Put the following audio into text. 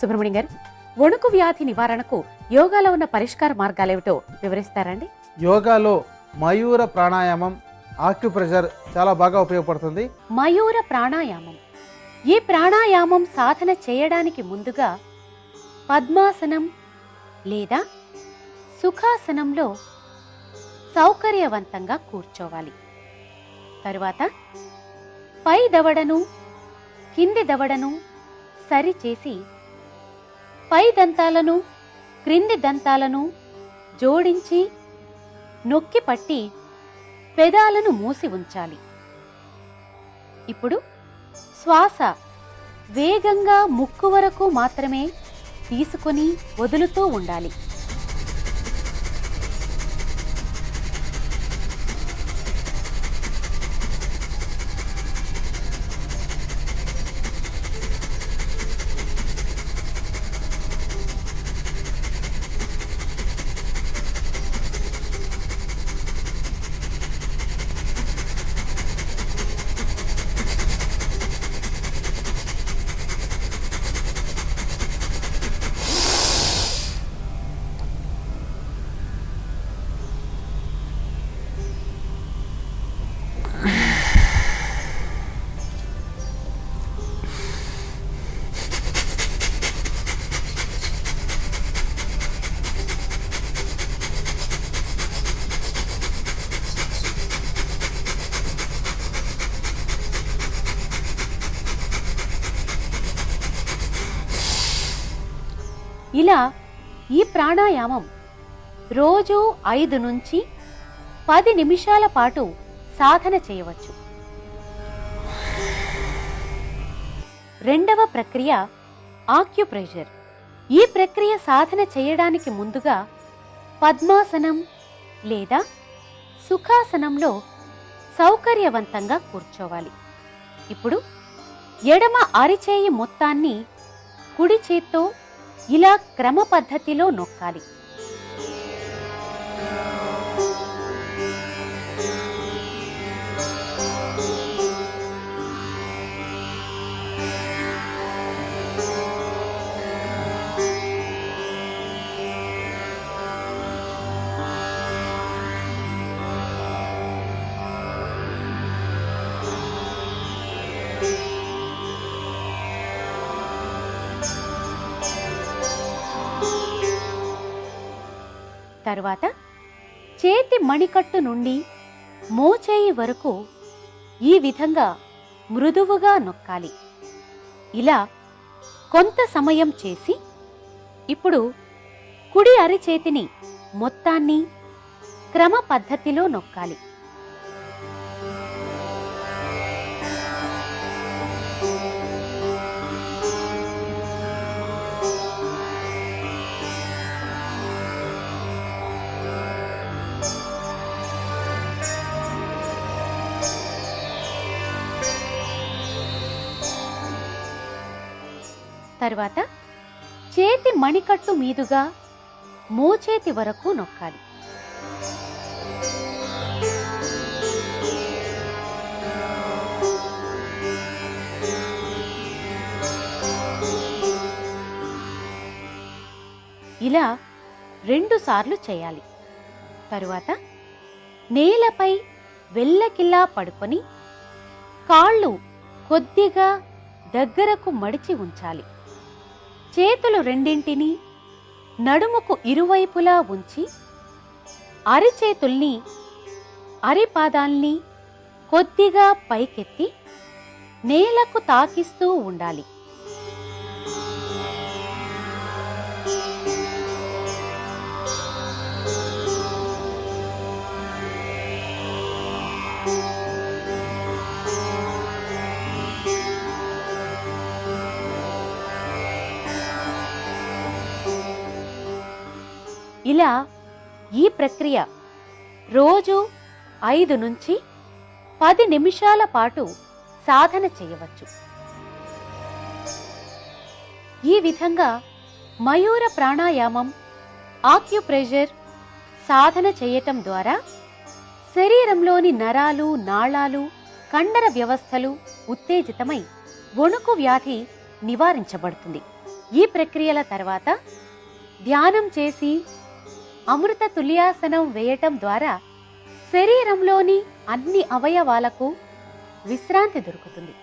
సుబ్రహ్మణ్యం గారు, వణుకు వ్యాధి నివారణకు యోగాలో ఉన్న పరిష్కార మార్గాలేమిటో వివరిస్తారండి? యోగాలో మయూర ప్రాణాయామం, ఆక్యుప్రెషర్ చాలా బాగా ఉపయోగపడుతుంది. మయూర ప్రాణాయామం. ఈ ప్రాణాయామం సాధన చేయడానికి ముందుగా పద్మాసనం లేదా సుఖాసనంలో సౌకర్యవంతంగా కూర్చోవాలి. తరువాత పై దవడను కింది దవడను సరిచేసి పై దంతాలను క్రింది దంతాలను జోడించి నొక్కి పట్టి పెదాలను మూసి ఉంచాలి. ఇప్పుడు శ్వాస వేగంగా ముక్కు వరకు మాత్రమే తీసుకొని వదులుతూ ఉండాలి. ఇలా ఈ ప్రాణాయామం రోజు 5 నుంచి 10 నిమిషాల పాటు సాధన చేయవచ్చు. రెండవ ప్రక్రియ ఆక్యుప్రెషర్. ఈ ప్రక్రియ సాధన చేయడానికి ముందుగా పద్మాసనం లేదా సుఖాసనంలో సౌకర్యవంతంగా కూర్చోవాలి. ఇప్పుడు ఎడమ అరిచేయి మొత్తాన్ని కుడి చేత్తో ఇలా క్రమ పద్ధతిలో నొక్కాలి. తరువాత చేతి మణికట్టు నుండి మోచేయి వరకు ఈ విధంగా మృదువుగా నొక్కాలి. ఇలా కొంత సమయం చేసి ఇప్పుడు కుడి అరిచేతిని మొత్తాన్ని క్రమ పద్ధతిలో నొక్కాలి. తరువాత చేతి మణికట్టు మీదుగా మోచేతి వరకు నొక్కాలి. ఇలా 2 సార్లు చేయాలి. తరువాత నేలపై వెల్లకిల్లా పడుకొని కాళ్ళు కొద్దిగా దగ్గరకు మడిచి ఉంచాలి. చేతులు రెండింటినీ నడుముకు ఇరువైపులా ఉంచి అరిచేతుల్ని అరిపాదాల్ని కొద్దిగా పైకెత్తి నేలకు తాకిస్తూ ఉండాలి. ఇలా ఈ ప్రక్రియ రోజు 5 నుంచి 10 నిమిషాల పాటు సాధన చేయవచ్చు. ఈ విధంగా మయూర ప్రాణాయామం, ఆక్యుప్రెషర్ సాధన చేయటం ద్వారా శరీరంలోని నరాలు, నాళాలు, కండర వ్యవస్థలు ఉత్తేజితమై వణుకు వ్యాధి నివారించబడుతుంది. ఈ ప్రక్రియల తర్వాత ధ్యానం చేసి అమృత తుల్యాసనం వేయటం ద్వారా శరీరంలోని అన్ని అవయవాలకు విశ్రాంతి దొరుకుతుంది.